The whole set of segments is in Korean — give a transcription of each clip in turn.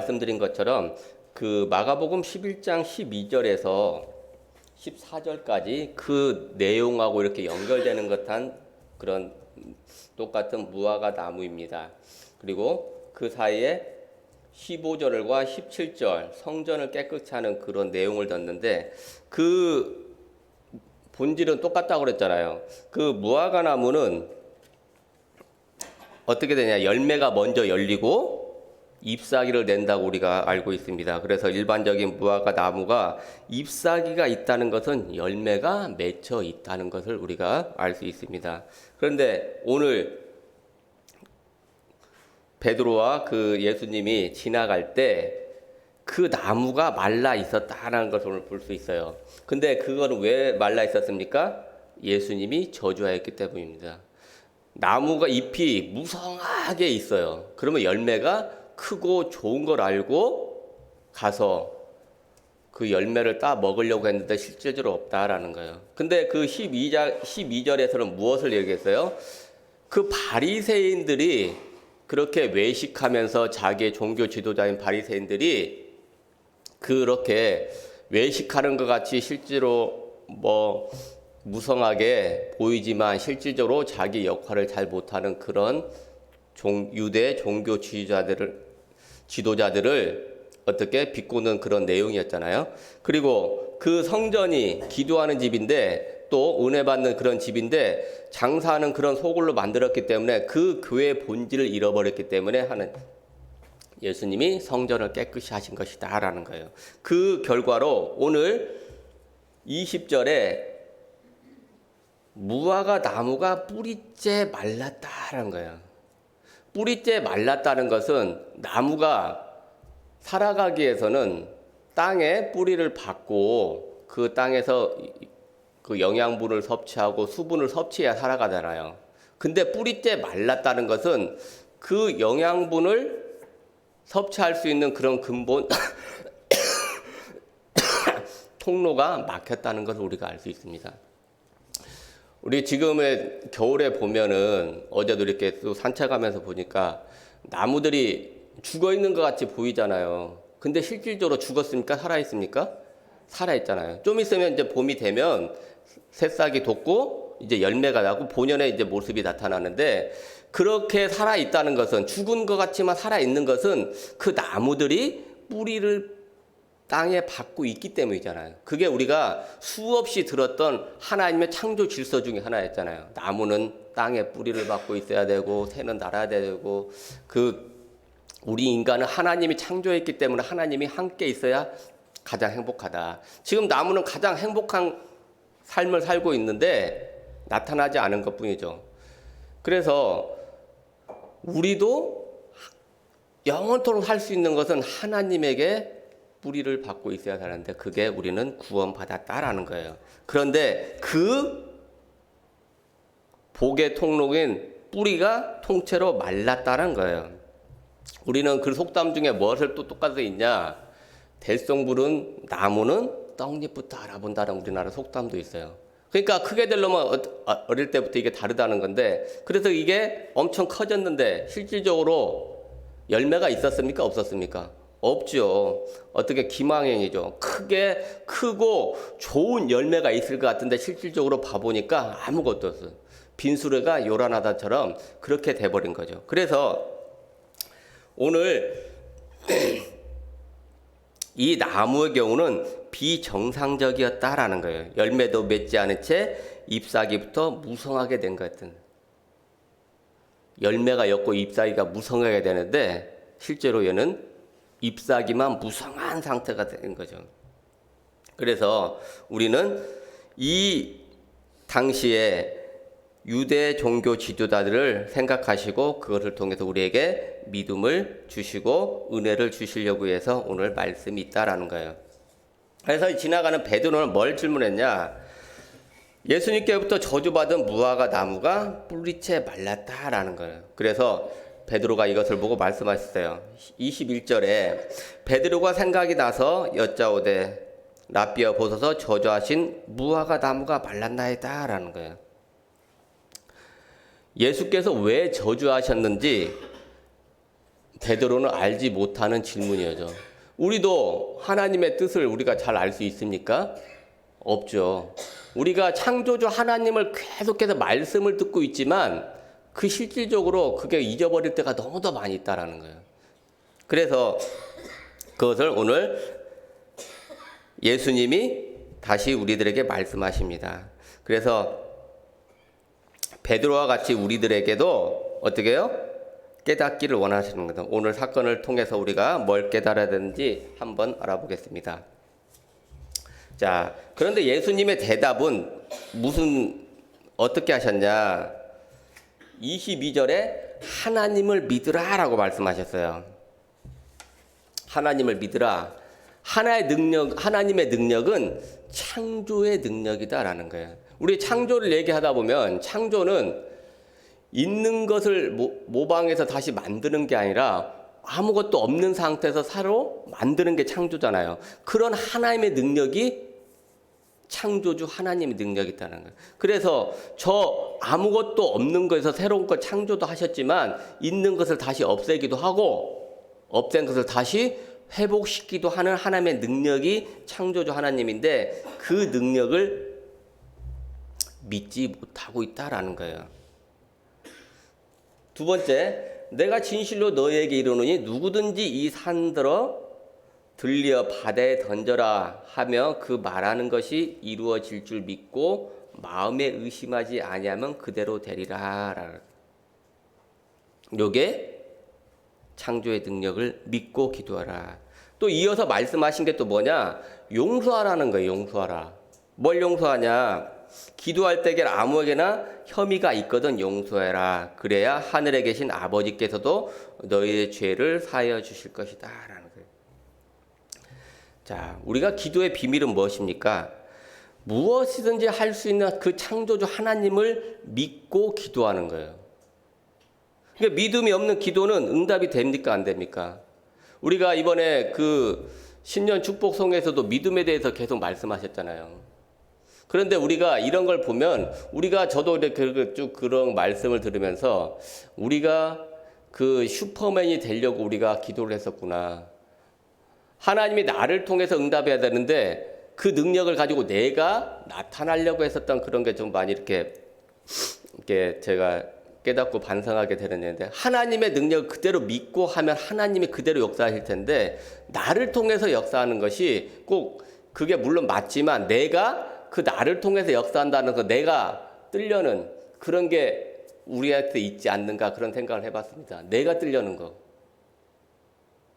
말씀드린 것처럼 그 마가복음 11장 12절에서 14절까지 그 내용하고 이렇게 연결되는 듯한 그런 똑같은 무화과 나무입니다. 그리고 그 사이에 15절과 17절 성전을 깨끗이 하는 그런 내용을 뒀는데 그 본질은 똑같다고 그랬잖아요. 그 무화과 나무는 어떻게 되냐? 열매가 먼저 열리고 잎사귀를 낸다고 우리가 알고 있습니다. 그래서 일반적인 무화과 나무가 잎사귀가 있다는 것은 열매가 맺혀 있다는 것을 우리가 알 수 있습니다. 그런데 오늘 베드로와 그 예수님이 지나갈 때 그 나무가 말라 있었다라는 것을 오늘 볼 수 있어요. 근데 그거는 왜 말라 있었습니까? 예수님이 저주하였기 때문입니다. 나무가 잎이 무성하게 있어요. 그러면 열매가 크고 좋은 걸 알고 가서 그 열매를 따 먹으려고 했는데 실제적으로 없다라는 거예요. 근데 그 12절에서는 무엇을 얘기했어요? 그 바리새인들이 그렇게 외식하면서 자기의 종교 지도자인 바리새인들이 그렇게 외식하는 것 같이 실제로 무성하게 보이지만 실질적으로 자기 역할을 잘 못하는 그런 유대 종교 지도자들을 어떻게 비꼬는 그런 내용이었잖아요. 그리고 그 성전이 기도하는 집인데 또 은혜 받는 그런 집인데 장사하는 그런 소굴로 만들었기 때문에 그 교회의 본질을 잃어버렸기 때문에 하는 예수님이 성전을 깨끗이 하신 것이다 라는 거예요. 그 결과로 오늘 20절에 무화과 나무가 뿌리째 말랐다라는 거예요. 뿌리째 말랐다는 것은 나무가 살아가기 위해서는 땅에 뿌리를 받고 그 땅에서 그 영양분을 섭취하고 수분을 섭취해야 살아가잖아요. 근데 뿌리째 말랐다는 것은 그 영양분을 섭취할 수 있는 그런 근본 통로가 막혔다는 것을 우리가 알 수 있습니다. 우리 지금의 겨울에 보면은 어제도 이렇게 또 산책하면서 보니까 나무들이 죽어 있는 것 같이 보이잖아요. 근데 실질적으로 죽었습니까? 살아 있습니까? 살아 있잖아요. 좀 있으면 이제 봄이 되면 새싹이 돋고 이제 열매가 나고 본연의 이제 모습이 나타나는데 그렇게 살아 있다는 것은 죽은 것 같지만 살아 있는 것은 그 나무들이 뿌리를 땅에 받고 있기 때문이잖아요. 그게 우리가 수없이 들었던 하나님의 창조 질서 중에 하나였잖아요. 나무는 땅에 뿌리를 받고 있어야 되고 새는 날아야 되고 우리 인간은 하나님이 창조했기 때문에 하나님이 함께 있어야 가장 행복하다. 지금 나무는 가장 행복한 삶을 살고 있는데 나타나지 않은 것뿐이죠. 그래서 우리도 영원토록 살 수 있는 것은 하나님에게 뿌리를 받고 있어야 하는데 그게 우리는 구원받았다라는 거예요. 그런데 그 복의 통로인 뿌리가 통째로 말랐다는 거예요. 우리는 그 속담 중에 무엇을 또 똑같이 있냐? 될성부른 나무는 떡잎부터 알아본다는 우리나라 속담도 있어요. 그러니까 크게 되려면 어릴 때부터 이게 다르다는 건데 그래서 이게 엄청 커졌는데 실질적으로 열매가 있었습니까? 없었습니까? 없죠. 어떻게 기망행이죠. 크고 좋은 열매가 있을 것 같은데 실질적으로 봐보니까 아무것도 없어요. 빈수레가 요란하다처럼 그렇게 돼버린 거죠. 그래서 오늘 이 나무의 경우는 비정상적이었다라는 거예요. 열매도 맺지 않은 채 잎사귀부터 무성하게 된 것 같은. 열매가 였고 잎사귀가 무성하게 되는데 실제로 얘는 잎사귀만 무성한 상태가 된 거죠. 그래서 우리는 이 당시에 유대 종교 지도자들을 생각하시고 그것을 통해서 우리에게 믿음을 주시고 은혜를 주시려고 해서 오늘 말씀이 있다라는 거예요. 그래서 지나가는 베드로는 뭘 질문했냐? 예수님께부터 저주받은 무화과 나무가 뿌리채 말랐다라는 거예요. 그래서 베드로가 이것을 보고 말씀하셨어요. 21절에 베드로가 생각이 나서 여짜오되 랍비여 보소서 저주하신 무화과 나무가 말랐나이다라는 거예요. 예수께서 왜 저주하셨는지 베드로는 알지 못하는 질문이죠. 우리도 하나님의 뜻을 우리가 잘 알 수 있습니까? 없죠. 우리가 창조주 하나님을 계속해서 말씀을 듣고 있지만 그 실질적으로 그게 잊어버릴 때가 너무도 많이 있다라는 거예요. 그래서 그것을 오늘 예수님이 다시 우리들에게 말씀하십니다. 그래서 베드로와 같이 우리들에게도 어떻게 해요? 깨닫기를 원하시는 거죠. 오늘 사건을 통해서 우리가 뭘 깨달아야 되는지 한번 알아보겠습니다. 자, 그런데 예수님의 대답은 어떻게 하셨냐? 22절에 하나님을 믿으라라고 말씀하셨어요. 하나님을 믿으라. 하나님의 능력은 창조의 능력이다라는 거예요. 우리 창조를 얘기하다 보면 창조는 있는 것을 모방해서 다시 만드는 게 아니라 아무것도 없는 상태에서 새로 만드는 게 창조잖아요. 그런 하나님의 능력이 창조주 하나님의 능력이 있다는 거예요. 그래서 저 아무것도 없는 것에서 새로운 것 창조도 하셨지만 있는 것을 다시 없애기도 하고 없앤 것을 다시 회복시키기도 하는 하나님의 능력이 창조주 하나님인데 그 능력을 믿지 못하고 있다라는 거예요. 두 번째, 내가 진실로 너희에게 이르노니 누구든지 이 산들어 들려 바다에 던져라 하며 그 말하는 것이 이루어질 줄 믿고 마음에 의심하지 아니하면 그대로 되리라. 요게 창조의 능력을 믿고 기도하라. 또 이어서 말씀하신 게 또 뭐냐? 용서하라는 거예요. 용서하라. 뭘 용서하냐? 기도할 때에 아무에게나 혐의가 있거든 용서해라. 그래야 하늘에 계신 아버지께서도 너희의 죄를 사하여 주실 것이다. 라는 거예요. 자, 우리가 기도의 비밀은 무엇입니까? 무엇이든지 할 수 있는 그 창조주 하나님을 믿고 기도하는 거예요. 그러니까 믿음이 없는 기도는 응답이 됩니까? 안 됩니까? 우리가 이번에 그 신년 축복송에서도 믿음에 대해서 계속 말씀하셨잖아요. 그런데 우리가 이런 걸 보면 저도 이렇게 쭉 그런 말씀을 들으면서 우리가 그 슈퍼맨이 되려고 우리가 기도를 했었구나. 하나님이 나를 통해서 응답해야 되는데 그 능력을 가지고 내가 나타나려고 했었던 그런 게 좀 많이 이렇게 제가 깨닫고 반성하게 되는 일인데 하나님의 능력을 그대로 믿고 하면 하나님이 그대로 역사하실 텐데 나를 통해서 역사하는 것이 꼭 그게 물론 맞지만 내가 그 나를 통해서 역사한다는 거 내가 뜨려는 그런 게 우리한테 있지 않는가 그런 생각을 해봤습니다. 내가 뜨려는 거.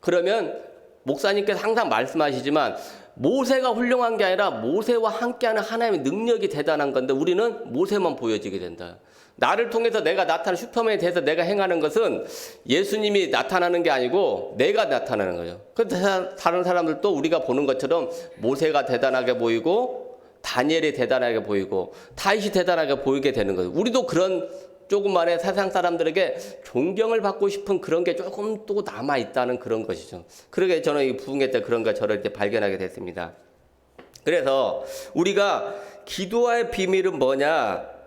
그러면 목사님께서 항상 말씀하시지만 모세가 훌륭한 게 아니라 모세와 함께하는 하나님의 능력이 대단한 건데 우리는 모세만 보여지게 된다. 나를 통해서 내가 나타나는 슈퍼맨이 돼서 내가 행하는 것은 예수님이 나타나는 게 아니고 내가 나타나는 거예요. 그래서 다른 사람들도 우리가 보는 것처럼 모세가 대단하게 보이고 다니엘이 대단하게 보이고 다윗이 대단하게 보이게 되는 거예요. 우리도 그런 조금만의 세상 사람들에게 존경을 받고 싶은 그런 게 조금 또 남아있다는 그런 것이죠. 그러게 저는 이 부흥회 때 그런 거 저를 이제 발견하게 됐습니다. 그래서 우리가 기도의 비밀은 뭐냐?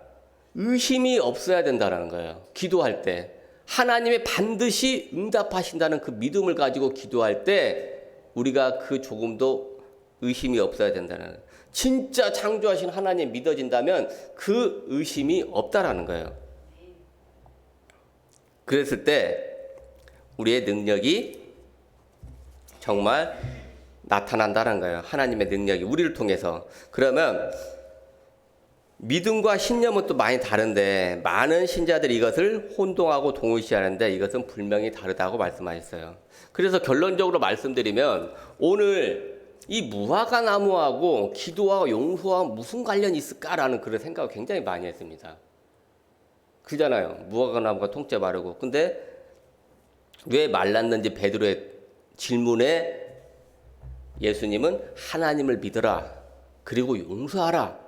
의심이 없어야 된다는 거예요. 기도할 때. 하나님이 반드시 응답하신다는 그 믿음을 가지고 기도할 때 우리가 그 조금도 의심이 없어야 된다는 거예요. 진짜 창조하신 하나님 믿어진다면 그 의심이 없다라는 거예요. 그랬을 때 우리의 능력이 정말 나타난다는 거예요. 하나님의 능력이 우리를 통해서. 그러면 믿음과 신념은 또 많이 다른데 많은 신자들이 이것을 혼동하고 동일시하는데 이것은 분명히 다르다고 말씀하셨어요. 그래서 결론적으로 말씀드리면 오늘 이 무화과 나무하고 기도와 용서와 무슨 관련이 있을까라는 그런 생각을 굉장히 많이 했습니다. 그잖아요. 무화과 나무가 통째 마르고. 근데 왜 말랐는지 베드로의 질문에 예수님은 하나님을 믿어라. 그리고 용서하라.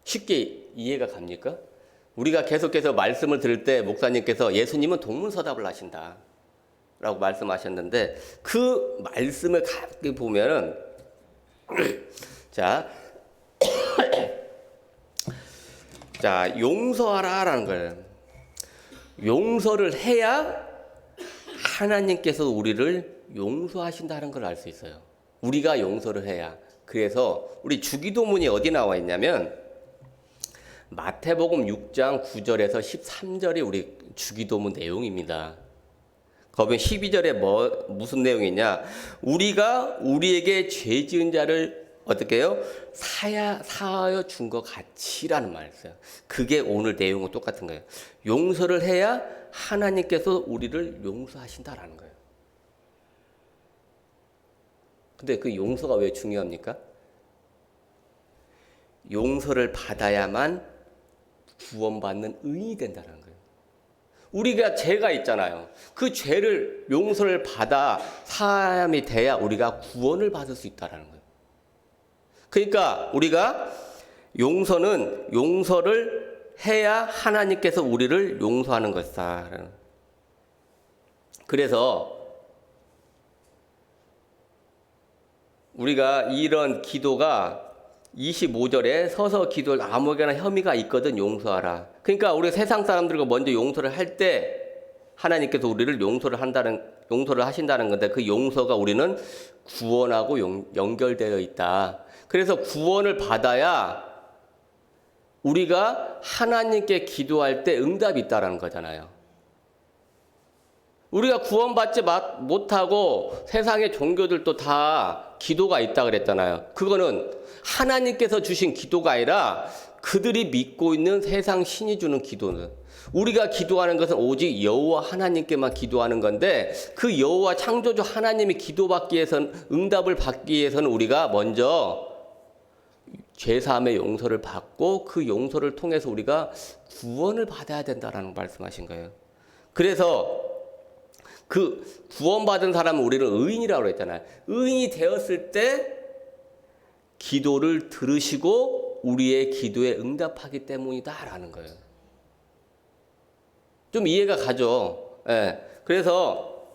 쉽게 이해가 갑니까? 우리가 계속해서 말씀을 들을 때 목사님께서 예수님은 동문서답을 하신다 라고 말씀하셨는데 그 말씀을 가볍게 보면은 자 용서하라 라는 거예요. 용서를 해야 하나님께서 우리를 용서하신다는 걸 알 수 있어요. 우리가 용서를 해야. 그래서 우리 주기도문이 어디 나와 있냐면 마태복음 6장 9절에서 13절이 우리 주기도문 내용입니다. 거기 12절에 무슨 내용이냐? 우리가 우리에게 죄 지은 자를 어떻게 해요? 사하여 준 것 같이라는 말을 써요. 그게 오늘 내용은 똑같은 거예요. 용서를 해야 하나님께서 우리를 용서하신다라는 거예요. 근데 그 용서가 왜 중요합니까? 용서를 받아야만 구원받는 의인이 된다는 거예요. 우리가 죄가 있잖아요. 그 죄를 용서를 받아 사함이 돼야 우리가 구원을 받을 수 있다는 거예요. 그러니까 우리가 용서를 해야 하나님께서 우리를 용서하는 것이다. 그래서 우리가 이런 기도가 25절에 서서 기도를 아무에게나 혐의가 있거든 용서하라. 그러니까 우리 세상 사람들과 먼저 용서를 할 때 하나님께서 우리를 용서를 하신다는 건데 그 용서가 우리는 구원하고 연결되어 있다. 그래서 구원을 받아야 우리가 하나님께 기도할 때 응답이 있다라는 거잖아요. 우리가 구원받지 못하고 세상의 종교들도 다 기도가 있다 그랬잖아요. 그거는 하나님께서 주신 기도가 아니라 그들이 믿고 있는 세상 신이 주는 기도는, 우리가 기도하는 것은 오직 여호와 하나님께만 기도하는 건데 그 여호와 창조주 하나님이 기도받기 위해서는, 응답을 받기 위해서는 우리가 먼저 죄사함의 용서를 받고 그 용서를 통해서 우리가 구원을 받아야 된다라는 말씀하신 거예요. 그래서 그 구원받은 사람은 우리는 의인이라고 했잖아요. 의인이 되었을 때 기도를 들으시고 우리의 기도에 응답하기 때문이다라는 거예요. 좀 이해가 가죠? 예. 그래서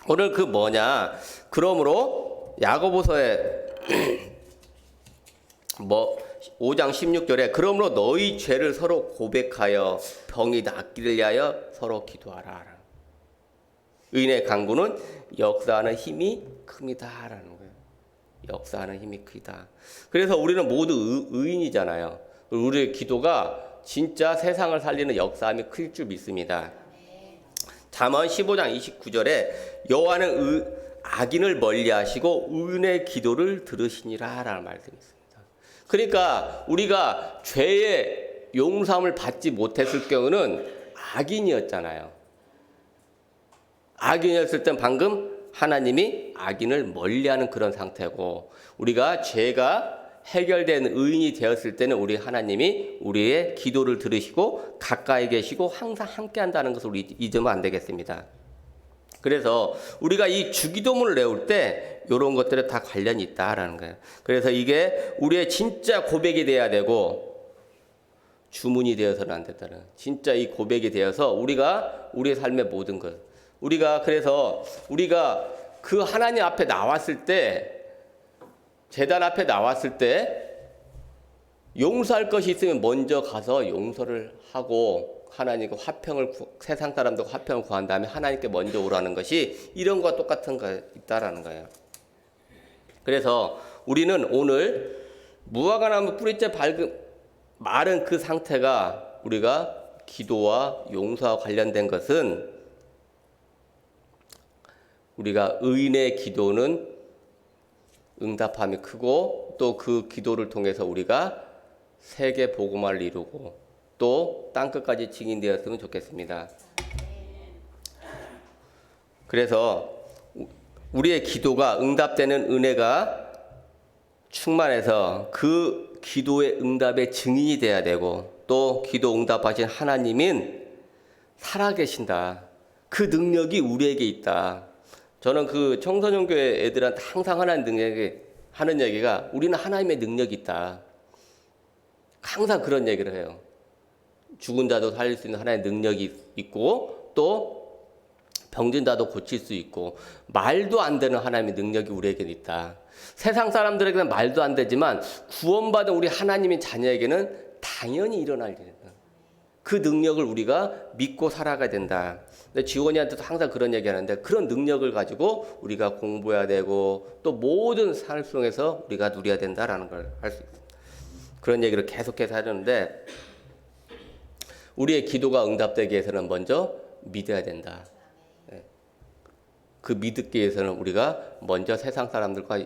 오늘 그 뭐냐? 그러므로 야고보서에 5장 16절에 그러므로 너희 죄를 서로 고백하여 병이 낫기를 위하여 서로 기도하라. 의인의 간구는 역사하는 힘이 큽니다라는 거예요. 역사하는 힘이 크다. 그래서 우리는 모두 의인이잖아요. 우리의 기도가 진짜 세상을 살리는 역사함이 클 줄 믿습니다. 잠언 15장 29절에 여호와는 악인을 멀리하시고 의인의 기도를 들으시니라라는 말씀이 있습니다. 그러니까 우리가 죄의 용서함을 받지 못했을 경우는 악인이었잖아요. 악인이었을 땐 방금 하나님이 악인을 멀리하는 그런 상태고, 우리가 죄가 해결된 의인이 되었을 때는 우리 하나님이 우리의 기도를 들으시고 가까이 계시고 항상 함께 한다는 것을 우리 잊으면 안 되겠습니다. 그래서 우리가 이 주기도문을 외울 때 이런 것들에 다 관련이 있다라는 거예요. 그래서 이게 우리의 진짜 고백이 돼야 되고 주문이 되어서는 안 된다는, 진짜 이 고백이 되어서 우리가 우리의 삶의 모든 것, 그래서 우리가 그 하나님 앞에 나왔을 때, 제단 앞에 나왔을 때 용서할 것이 있으면 먼저 가서 용서를 하고 하나님과 세상 사람들과 화평을 구한 다음에 하나님께 먼저 오라는 것이 이런 것과 똑같은 거 있다라는 거예요. 그래서 우리는 오늘 무화과 나무 뿌리째 마른 그 상태가, 우리가 기도와 용서와 관련된 것은, 우리가 의인의 기도는 응답함이 크고 또 그 기도를 통해서 우리가 세계 복음화를 이루고 또 땅끝까지 증인되었으면 좋겠습니다. 그래서 우리의 기도가 응답되는 은혜가 충만해서 그 기도의 응답의 증인이 돼야 되고, 또 기도 응답하신 하나님은 살아계신다. 그 능력이 우리에게 있다. 저는 그 청소년교회 애들한테 항상 하는 얘기가 우리는 하나님의 능력이 있다. 항상 그런 얘기를 해요. 죽은 자도 살릴 수 있는 하나님의 능력이 있고 또 병든 자도 고칠 수 있고 말도 안 되는 하나님의 능력이 우리에게 있다. 세상 사람들에게는 말도 안 되지만 구원받은 우리 하나님의 자녀에게는 당연히 일어날 일이다. 그 능력을 우리가 믿고 살아가야 된다. 근데 지원이한테도 항상 그런 얘기 하는데 그런 능력을 가지고 우리가 공부해야 되고 또 모든 삶 속에서 우리가 누려야 된다라는 걸 할 수 있습니다. 그런 얘기를 계속해서 하는데 우리의 기도가 응답되기 위해서는 먼저 믿어야 된다. 그 믿기 위해서는 우리가 먼저 세상 사람들과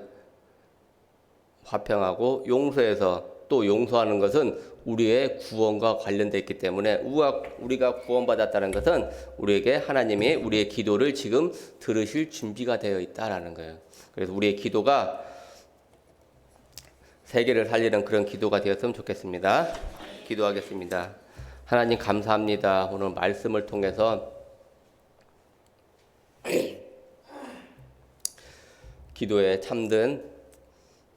화평하고 용서해서 또 용서하는 것은 우리의 구원과 관련되어 있기 때문에 우리가 구원받았다는 것은 우리에게 하나님이 우리의 기도를 지금 들으실 준비가 되어 있다라는 거예요. 그래서 우리의 기도가 세계를 살리는 그런 기도가 되었으면 좋겠습니다. 기도하겠습니다. 하나님 감사합니다. 오늘 말씀을 통해서 기도에 참된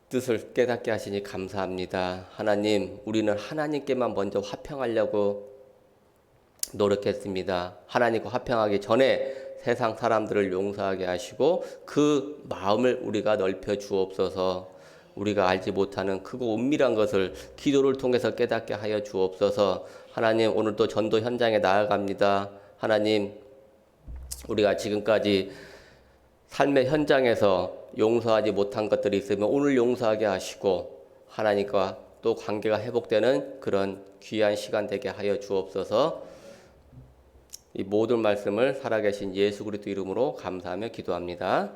뜻을 깨닫게 하시니 감사합니다. 하나님, 우리는 하나님께만 먼저 화평하려고 노력했습니다. 하나님과 화평하기 전에 세상 사람들을 용서하게 하시고 그 마음을 우리가 넓혀 주옵소서. 우리가 알지 못하는 크고 은밀한 것을 기도를 통해서 깨닫게 하여 주옵소서. 하나님, 오늘도 전도 현장에 나아갑니다. 하나님, 우리가 지금까지 삶의 현장에서 용서하지 못한 것들이 있으면 오늘 용서하게 하시고 하나님과 또 관계가 회복되는 그런 귀한 시간 되게 하여 주옵소서. 이 모든 말씀을 살아계신 예수 그리스도 이름으로 감사하며 기도합니다.